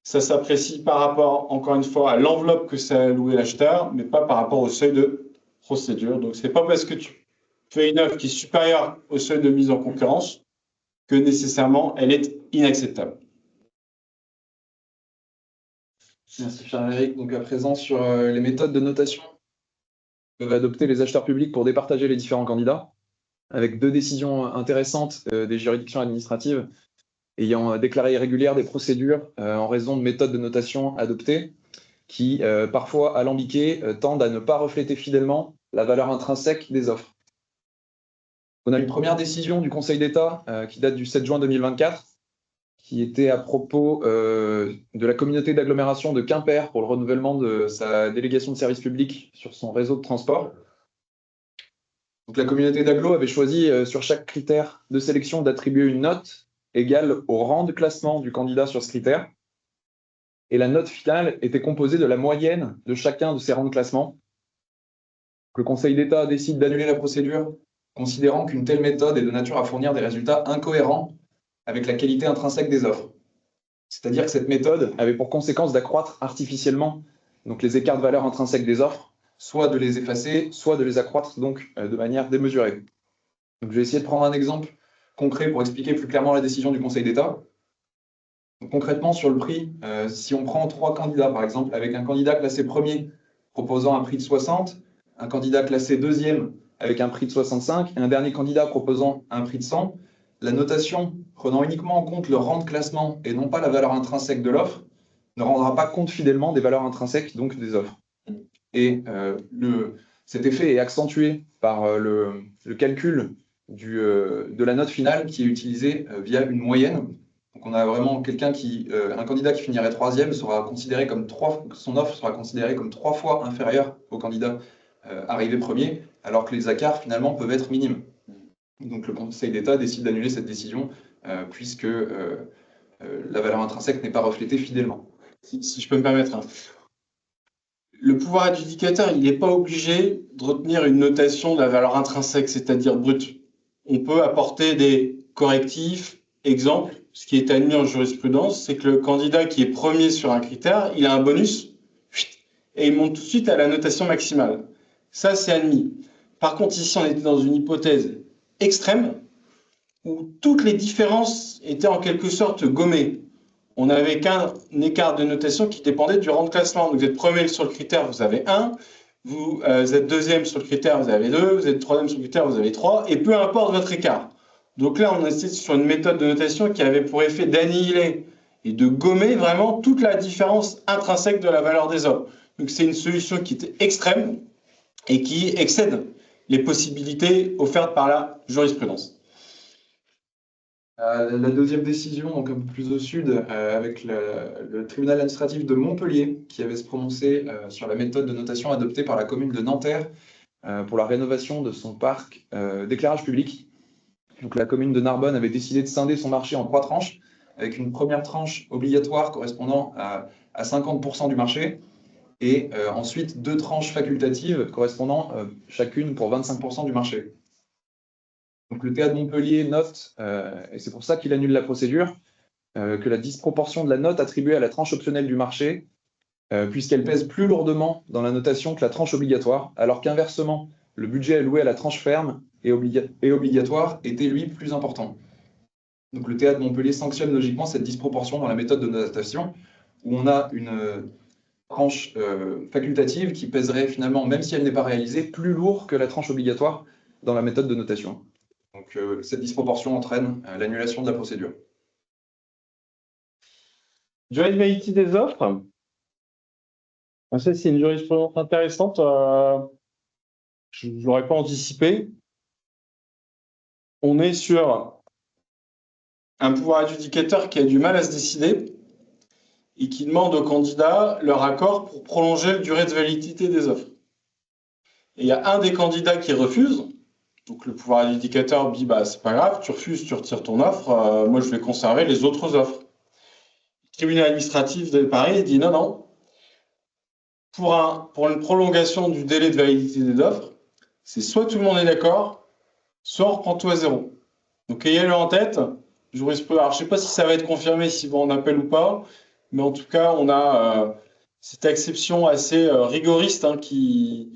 A: Ça s'apprécie par rapport, encore une fois, à l'enveloppe que ça a alloué l'acheteur, mais pas par rapport au seuil de procédure. Donc, ce n'est pas parce que tu fais une offre qui est supérieure au seuil de mise en concurrence que nécessairement elle est inacceptable.
B: Merci Charles-Éric. Donc à présent sur les méthodes de notation que peuvent adopter les acheteurs publics pour départager les différents candidats, avec 2 décisions intéressantes des juridictions administratives ayant déclaré irrégulières des procédures en raison de méthodes de notation adoptées qui, parfois alambiquées, tendent à ne pas refléter fidèlement la valeur intrinsèque des offres. On a une première décision du Conseil d'État qui date du 7 juin 2024, qui était à propos de la communauté d'agglomération de Quimper pour le renouvellement de sa délégation de service public sur son réseau de transport. Donc, la communauté d'agglo avait choisi sur chaque critère de sélection d'attribuer une note égale au rang de classement du candidat sur ce critère. Et la note finale était composée de la moyenne de chacun de ces rangs de classement. Le Conseil d'État décide d'annuler la procédure, considérant qu'une telle méthode est de nature à fournir des résultats incohérents avec la qualité intrinsèque des offres. C'est-à-dire que cette méthode avait pour conséquence d'accroître artificiellement donc, les écarts de valeur intrinsèque des offres, soit de les effacer, soit de les accroître donc, de manière démesurée. Donc, je vais essayer de prendre un exemple concret pour expliquer plus clairement la décision du Conseil d'État. Concrètement, sur le prix, si on prend 3 candidats, par exemple, avec un candidat classé premier proposant un prix de 60, un candidat classé deuxième avec un prix de 65 et un dernier candidat proposant un prix de 100, la notation prenant uniquement en compte le rang de classement et non pas la valeur intrinsèque de l'offre ne rendra pas compte fidèlement des valeurs intrinsèques donc des offres. Et cet effet est accentué par le calcul de la note finale qui est utilisée via une moyenne. Donc on a vraiment un candidat qui finirait 3e sera considéré comme son offre sera considérée comme 3 fois inférieure au candidat arrivé premier, alors que les écarts finalement peuvent être minimes. Donc le Conseil d'État décide d'annuler cette décision puisque la valeur intrinsèque n'est pas reflétée fidèlement.
A: Si je peux me permettre, hein. Le pouvoir adjudicateur, il n'est pas obligé de retenir une notation de la valeur intrinsèque, c'est-à-dire brute. On peut apporter des correctifs. Exemple, ce qui est admis en jurisprudence, c'est que le candidat qui est premier sur un critère, il a un bonus et il monte tout de suite à la notation maximale. Ça, c'est admis. Par contre, ici, on était dans une hypothèse extrême où toutes les différences étaient en quelque sorte gommées. On n'avait qu'un écart de notation qui dépendait du rang de classement. Donc, vous êtes premier sur le critère, vous avez 1. Vous êtes deuxième sur le critère, vous avez 2. Vous êtes troisième sur le critère, vous avez 3. Et peu importe votre écart. Donc là, on est sur une méthode de notation qui avait pour effet d'annihiler et de gommer vraiment toute la différence intrinsèque de la valeur des offres. Donc c'est une solution qui était extrême et qui excède les possibilités offertes par la jurisprudence.
B: La deuxième décision, donc un peu plus au sud, avec le tribunal administratif de Montpellier, qui avait se prononcé sur la méthode de notation adoptée par la commune de Nanterre pour la rénovation de son parc d'éclairage public. Donc, la commune de Narbonne avait décidé de scinder son marché en 3 tranches, avec une première tranche obligatoire correspondant à 50% du marché, et ensuite 2 tranches facultatives correspondant chacune pour 25% du marché. Donc, le TA de Montpellier note, et c'est pour ça qu'il annule la procédure, que la disproportion de la note attribuée à la tranche optionnelle du marché, puisqu'elle pèse plus lourdement dans la notation que la tranche obligatoire, alors qu'inversement, le budget alloué à la tranche ferme et obligatoire était, lui, plus important. Donc le TA de Montpellier sanctionne logiquement cette disproportion dans la méthode de notation, où on a une tranche facultative qui pèserait finalement, même si elle n'est pas réalisée, plus lourd que la tranche obligatoire dans la méthode de notation. Donc cette disproportion entraîne l'annulation de la procédure.
A: Durée de validité des offres. Ça, c'est une jurisprudence intéressante. Je ne l'aurais pas anticipé. On est sur un pouvoir adjudicateur qui a du mal à se décider et qui demande aux candidats leur accord pour prolonger la durée de validité des offres. Et il y a un des candidats qui refuse. Donc le pouvoir adjudicateur dit bah, c'est pas grave, tu refuses, tu retires ton offre, moi je vais conserver les autres offres. tribunal administratif de Paris dit non, non, pour une prolongation du délai de validité des offres, c'est soit tout le monde est d'accord, soit on reprend tout à zéro. Donc ayez-le en tête. Jurisprudence. Alors, je ne sais pas si ça va être confirmé, si vous en appel ou pas, mais en tout cas, on a cette exception assez rigoriste hein, qui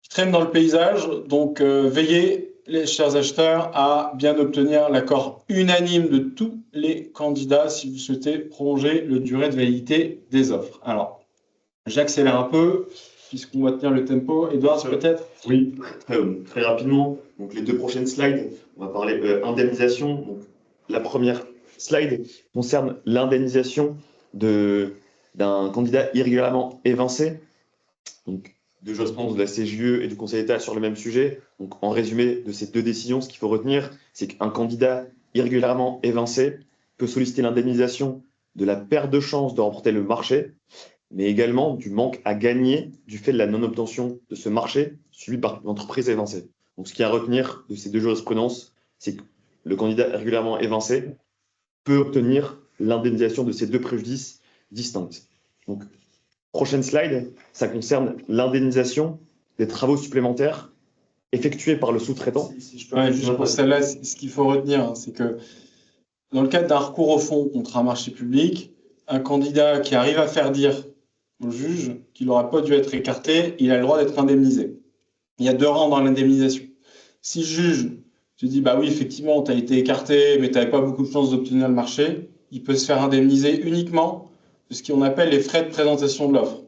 A: traîne dans le paysage. Donc veillez, les chers acheteurs, à bien obtenir l'accord unanime de tous les candidats si vous souhaitez prolonger la durée de validité des offres. Alors, j'accélère un peu, puisqu'on va tenir le tempo. Edouard, peut-être?
C: Oui, très rapidement. Donc, les deux prochaines slides, on va parler indemnisation. Donc, la première slide concerne l'indemnisation d'un candidat irrégulièrement évincé. Donc, de jurisprudence de la CJUE et du Conseil d'État sur le même sujet. Donc, en résumé de ces deux décisions, ce qu'il faut retenir, c'est qu'un candidat irrégulièrement évincé peut solliciter l'indemnisation de la perte de chance de remporter le marché, mais également du manque à gagner du fait de la non-obtention de ce marché subi par l'entreprise évincée. Donc, ce qu'il y a à retenir de ces deux jurisprudences, c'est que le candidat régulièrement évincé peut obtenir l'indemnisation de ces deux préjudices distincts. Donc, prochaine slide, ça concerne l'indemnisation des travaux supplémentaires effectués par le sous-traitant.
A: Si je peux juste pour celle-là, ce qu'il faut retenir, hein, c'est que dans le cadre d'un recours au fond contre un marché public, un candidat qui arrive à faire dire au juge qu'il n'aura pas dû être écarté, il a le droit d'être indemnisé. Il y a deux rangs dans l'indemnisation. Si le juge te dit, bah oui, effectivement, tu as été écarté, mais tu n'avais pas beaucoup de chances d'obtenir le marché, il peut se faire indemniser uniquement de ce qu'on appelle les frais de présentation de l'offre.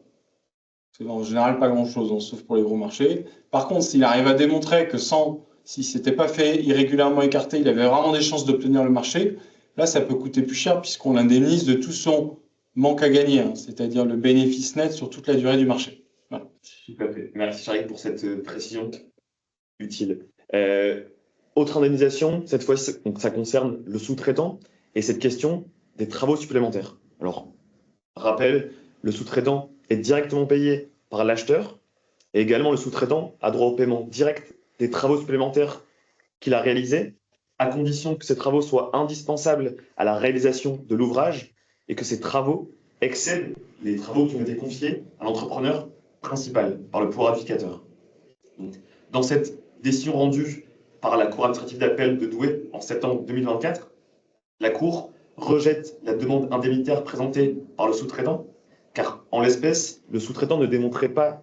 A: C'est en général pas grand-chose, hein, sauf pour les gros marchés. Par contre, s'il arrive à démontrer que si c'était pas fait irrégulièrement écarté, il avait vraiment des chances d'obtenir le marché, là, ça peut coûter plus cher puisqu'on l'indemnise de tout son manque à gagner, hein, c'est-à-dire le bénéfice net sur toute la durée du marché. Voilà.
C: Tout à fait. Merci Charik pour cette précision utile. Autre indemnisation, cette fois, donc, ça concerne le sous-traitant et cette question des travaux supplémentaires. Alors, rappel, le sous-traitant est directement payé par l'acheteur et également le sous-traitant a droit au paiement direct des travaux supplémentaires qu'il a réalisés, à condition que ces travaux soient indispensables à la réalisation de l'ouvrage et que ces travaux excèdent les travaux qui ont été confiés à l'entrepreneur principal par le pouvoir adjudicateur. Donc, dans cette décision rendue par la Cour administrative d'appel de Douai en septembre 2024, la Cour rejette la demande indemnitaire présentée par le sous-traitant, car en l'espèce, le sous-traitant ne démontrait pas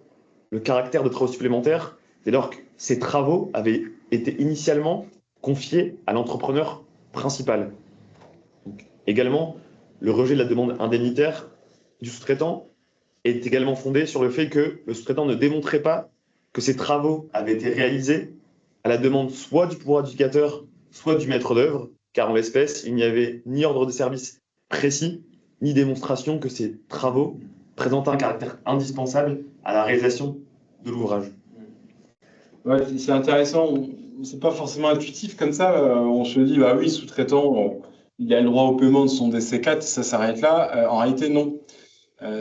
C: le caractère de travaux supplémentaires dès lors que ces travaux avaient été initialement confiés à l'entrepreneur principal. Donc, également, le rejet de la demande indemnitaire du sous-traitant est également fondé sur le fait que le sous-traitant ne démontrait pas que ces travaux avaient été réalisés à la demande soit du pouvoir adjudicateur, soit du maître d'œuvre, car en l'espèce, il n'y avait ni ordre de service précis, ni démonstration que ces travaux présentaient un caractère indispensable à la réalisation de l'ouvrage.
A: Ouais, c'est intéressant. C'est pas forcément intuitif comme ça. On se dit, bah oui, sous-traitant, il a le droit au paiement de son DC4, ça s'arrête là. En réalité, non.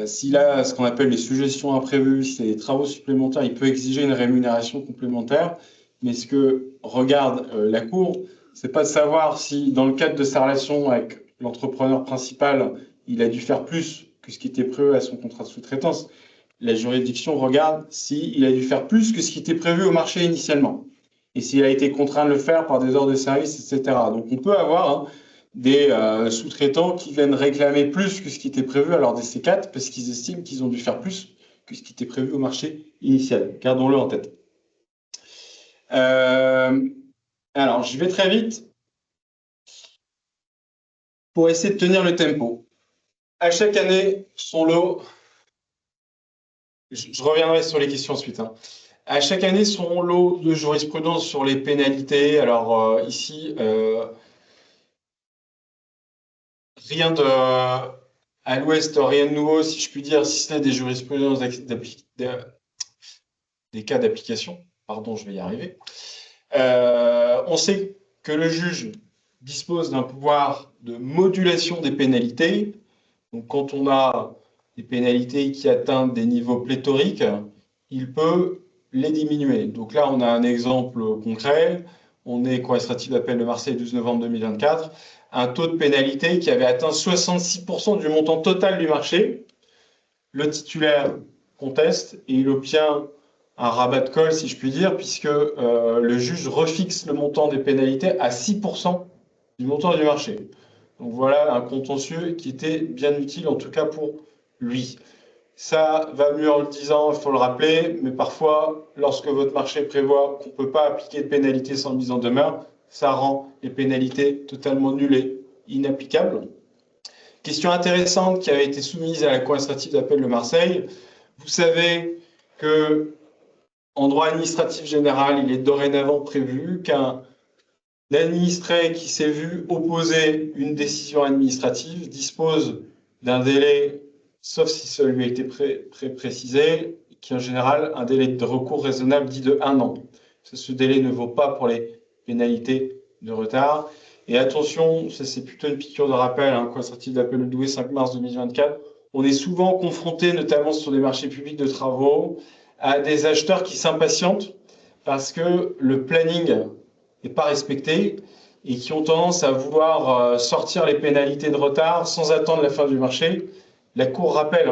A: S'il a ce qu'on appelle les suggestions imprévues, si c'est des travaux supplémentaires, il peut exiger une rémunération complémentaire. Mais ce que regarde la Cour, c'est pas de savoir si, dans le cadre de sa relation avec l'entrepreneur principal, il a dû faire plus que ce qui était prévu à son contrat de sous-traitance. La juridiction regarde s'il a dû faire plus que ce qui était prévu au marché initialement. Et s'il a été contraint de le faire par des ordres de service, etc. Donc on peut avoir des sous-traitants qui viennent réclamer plus que ce qui était prévu à leur DC4 parce qu'ils estiment qu'ils ont dû faire plus que ce qui était prévu au marché initial. Gardons-le en tête. Alors, je vais très vite pour essayer de tenir le tempo. À chaque année, son lot... Je reviendrai sur les questions ensuite. À chaque année, son lot de jurisprudence sur les pénalités. Alors ici, rien de... À l'ouest, rien de nouveau, si je puis dire, si ce n'est des jurisprudences des cas d'application. Pardon, je vais y arriver. On sait que le juge dispose d'un pouvoir de modulation des pénalités. Donc, quand on a des pénalités qui atteignent des niveaux pléthoriques, il peut les diminuer. Donc là, on a un exemple concret. on est cour administrative d'appel de Marseille, 12 novembre 2024, un taux de pénalité qui avait atteint 66% du montant total du marché. Le titulaire conteste et il obtient un rabat de colle, si je puis dire, puisque le juge refixe le montant des pénalités à 6% du montant du marché. Donc voilà un contentieux qui était bien utile, en tout cas pour lui. Ça va mieux en le disant, il faut le rappeler, mais parfois, lorsque votre marché prévoit qu'on ne peut pas appliquer de pénalité sans mise en demeure, ça rend les pénalités totalement nulles et inapplicables. Question intéressante qui avait été soumise à la cour administrative d'appel de Marseille. Vous savez que en droit administratif général, il est dorénavant prévu qu'un administré qui s'est vu opposer une décision administrative dispose d'un délai, sauf si cela lui a été précisé, qui est en général un délai de recours raisonnable dit de 1 an. Ce délai ne vaut pas pour les pénalités de retard. Et attention, ça c'est plutôt une piqûre de rappel, cour administrative d'appel de Douai, 5 mars 2024, on est souvent confronté, notamment sur des marchés publics de travaux, à des acheteurs qui s'impatientent parce que le planning n'est pas respecté et qui ont tendance à vouloir sortir les pénalités de retard sans attendre la fin du marché. La Cour rappelle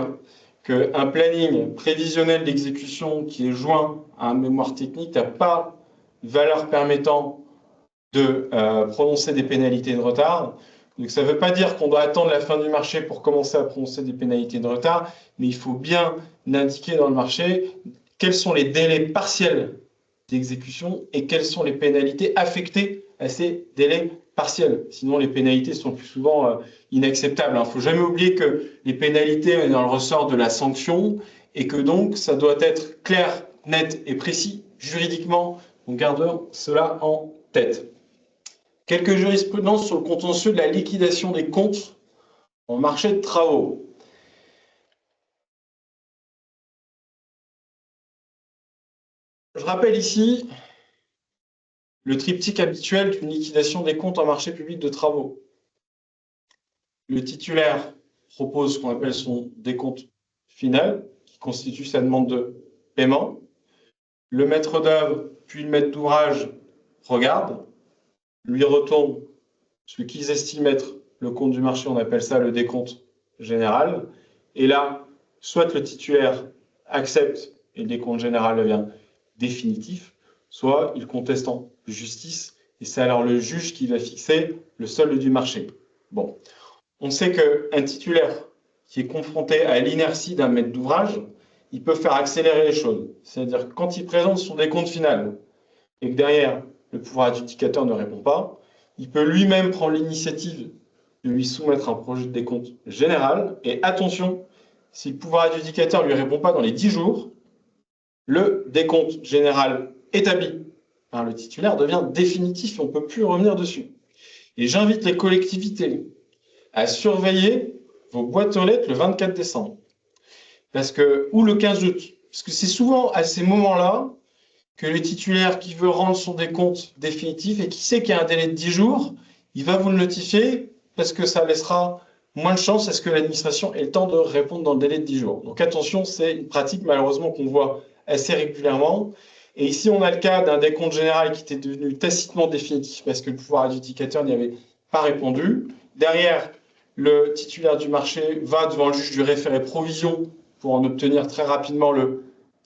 A: qu'un planning prévisionnel d'exécution qui est joint à un mémoire technique n'a pas de valeur permettant de prononcer des pénalités de retard. Donc ça ne veut pas dire qu'on doit attendre la fin du marché pour commencer à prononcer des pénalités de retard, mais il faut bien indiquer dans le marché quels sont les délais partiels d'exécution et quelles sont les pénalités affectées à ces délais partiels. Sinon, les pénalités sont plus souvent inacceptables. Il ne faut jamais oublier que les pénalités sont dans le ressort de la sanction et que donc ça doit être clair, net et précis juridiquement. Donc gardons cela en tête. Quelques jurisprudences sur le contentieux de la liquidation des comptes en marché de travaux. Je rappelle ici le triptyque habituel d'une liquidation des comptes en marché public de travaux. Le titulaire propose ce qu'on appelle son décompte final, qui constitue sa demande de paiement. Le maître d'œuvre, puis le maître d'ouvrage regarde, lui retourne ce qu'ils estiment être le compte du marché, on appelle ça le décompte général. Et là, soit le titulaire accepte et le décompte général devient définitif, soit il conteste en justice, et c'est alors le juge qui va fixer le solde du marché. Bon, on sait qu'un titulaire qui est confronté à l'inertie d'un maître d'ouvrage, il peut faire accélérer les choses. C'est-à-dire que quand il présente son décompte final et que derrière, le pouvoir adjudicateur ne répond pas, il peut lui-même prendre l'initiative de lui soumettre un projet de décompte général. Et attention, si le pouvoir adjudicateur ne lui répond pas dans les 10 jours, le décompte général établi par le titulaire devient définitif et on ne peut plus revenir dessus. Et j'invite les collectivités à surveiller vos boîtes aux lettres le 24 décembre. Ou le 15 août. Parce que c'est souvent à ces moments-là que le titulaire qui veut rendre son décompte définitif et qui sait qu'il y a un délai de 10 jours, il va vous le notifier parce que ça laissera moins de chance à ce que l'administration ait le temps de répondre dans le délai de 10 jours. Donc attention, c'est une pratique malheureusement qu'on voit assez régulièrement. Et ici, on a le cas d'un décompte général qui était devenu tacitement définitif parce que le pouvoir adjudicateur n'y avait pas répondu. Derrière, le titulaire du marché va devant le juge du référé provision pour en obtenir très rapidement le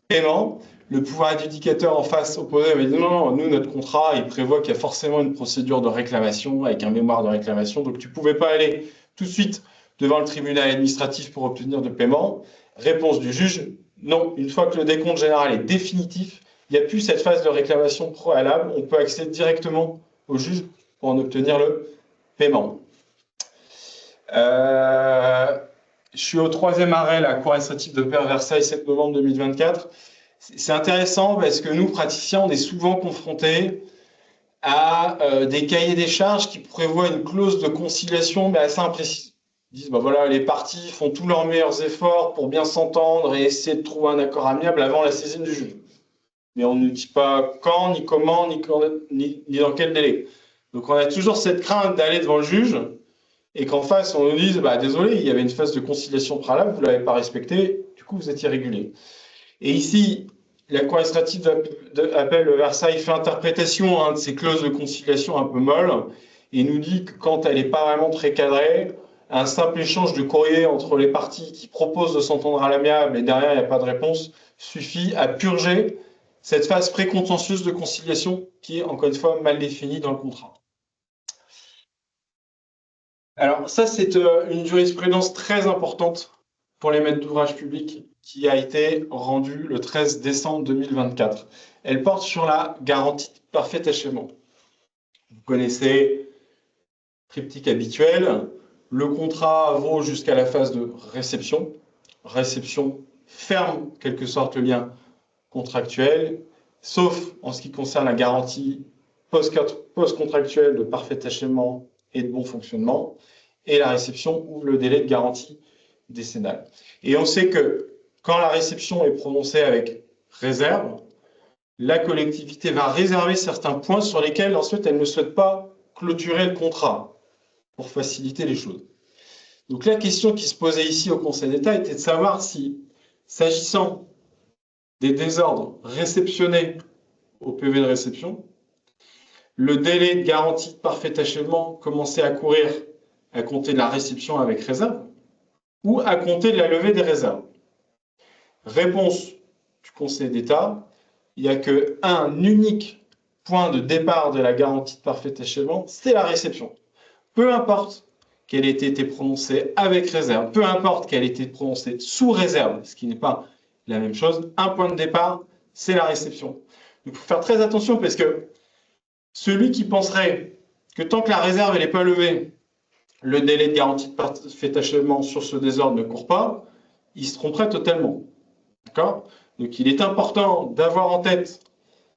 A: paiement. Le pouvoir adjudicateur en face opposé avait dit non, nous, notre contrat, il prévoit qu'il y a forcément une procédure de réclamation avec un mémoire de réclamation, donc tu ne pouvais pas aller tout de suite devant le tribunal administratif pour obtenir de paiement. Réponse du juge, non, une fois que le décompte général est définitif, il n'y a plus cette phase de réclamation préalable, on peut accéder directement au juge pour en obtenir le paiement. Je suis au 3e arrêt, la Cour administrative de Versailles, 7 novembre 2024. C'est intéressant parce que nous, praticiens, on est souvent confrontés à des cahiers des charges qui prévoient une clause de conciliation mais assez imprécise. Ils disent, voilà, les parties font tous leurs meilleurs efforts pour bien s'entendre et essayer de trouver un accord amiable avant la saisine du juge. Mais on ne dit pas quand, ni comment, ni dans quel délai. Donc on a toujours cette crainte d'aller devant le juge et qu'en face, on nous dise, désolé, il y avait une phase de conciliation préalable, vous ne l'avez pas respectée, du coup, vous êtes irrégulier. Et ici, la Cour administrative d'appel de Versailles fait interprétation de ces clauses de conciliation un peu molles et nous dit que quand elle n'est pas vraiment très cadrée, un simple échange de courrier entre les parties qui proposent de s'entendre à l'amiable et derrière il n'y a pas de réponse suffit à purger cette phase précontentieuse de conciliation qui est encore une fois mal définie dans le contrat. Alors ça, c'est une jurisprudence très importante pour les maîtres d'ouvrage publics qui a été rendue le 13 décembre 2024. Elle porte sur la garantie de parfait achèvement. Vous connaissez le triptyque habituel. Le contrat vaut jusqu'à la phase de réception. Réception ferme, en quelque sorte, le lien contractuel, sauf en ce qui concerne la garantie post-contractuelle de parfait achèvement et de bon fonctionnement. Et la réception ouvre le délai de garantie décennale. Et on sait que quand la réception est prononcée avec réserve, la collectivité va réserver certains points sur lesquels ensuite elle ne souhaite pas clôturer le contrat pour faciliter les choses. Donc la question qui se posait ici au Conseil d'État était de savoir si, s'agissant des désordres réceptionnés au PV de réception, le délai de garantie de parfait achèvement commençait à courir à compter de la réception avec réserve ou à compter de la levée des réserves. Réponse du Conseil d'État, il n'y a qu'un unique point de départ de la garantie de parfait achèvement, c'est la réception. Peu importe qu'elle ait été prononcée avec réserve, peu importe qu'elle ait été prononcée sous réserve, ce qui n'est pas la même chose, un point de départ, c'est la réception. Il faut faire très attention parce que celui qui penserait que tant que la réserve n'est pas levée, le délai de garantie de parfait achèvement sur ce désordre ne court pas, il se tromperait totalement. D'accord ? Donc il est important d'avoir en tête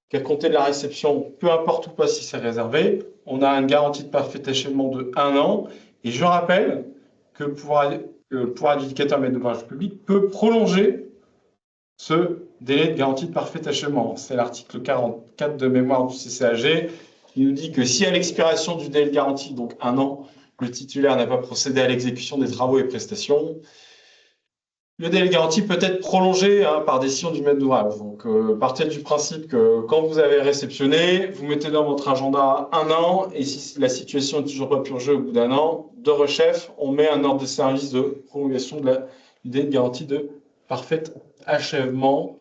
A: qu'à compter de la réception, peu importe ou pas si c'est réservé, on a une garantie de parfait achèvement de 1 an. Et je rappelle que le pouvoir adjudicateur maître d'ouvrage public peut prolonger ce délai de garantie de parfait achèvement. C'est l'article 44 de mémoire du CCAG qui nous dit que si à l'expiration du délai de garantie, donc 1 an, le titulaire n'a pas procédé à l'exécution des travaux et prestations, le délai de garantie peut être prolongé par décision du maître d'ouvrage. Donc, partez du principe que quand vous avez réceptionné, vous mettez dans votre agenda 1 an, et si la situation n'est toujours pas purgée au bout d'1 an, de rechef, on met un ordre de service de prolongation du délai de garantie de parfait achèvement.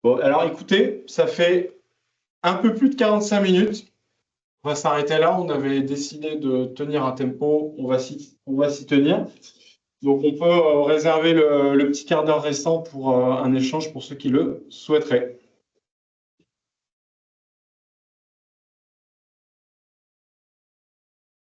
A: Bon, alors écoutez, ça fait un peu plus de 45 minutes. On va s'arrêter là. On avait décidé de tenir un tempo. On va s'y tenir. Donc, on peut réserver le petit quart d'heure restant pour un échange pour ceux qui le souhaiteraient.